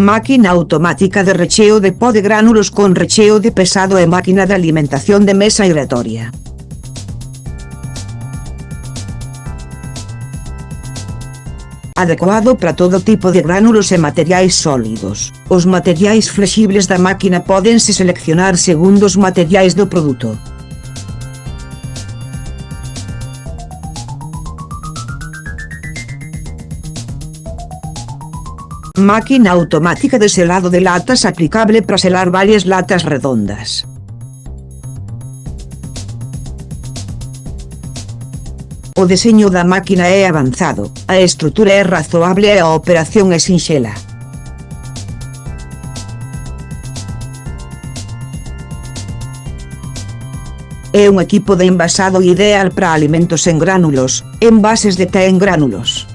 Máquina automática de recheo de pó de gránulos con recheo de pesado e máquina de alimentación de mesa giratoria. Adecuado para todo tipo de gránulos e materiais sólidos. Os materiais flexibles da máquina pódense seleccionar segundo os materiais do produto. Máquina automática de selado de latas aplicable para selar varias latas redondas. O deseño da máquina é avanzado, a estrutura é razoable e a operación é sinxela. É un equipo de envasado ideal para alimentos en gránulos, envases de té en gránulos.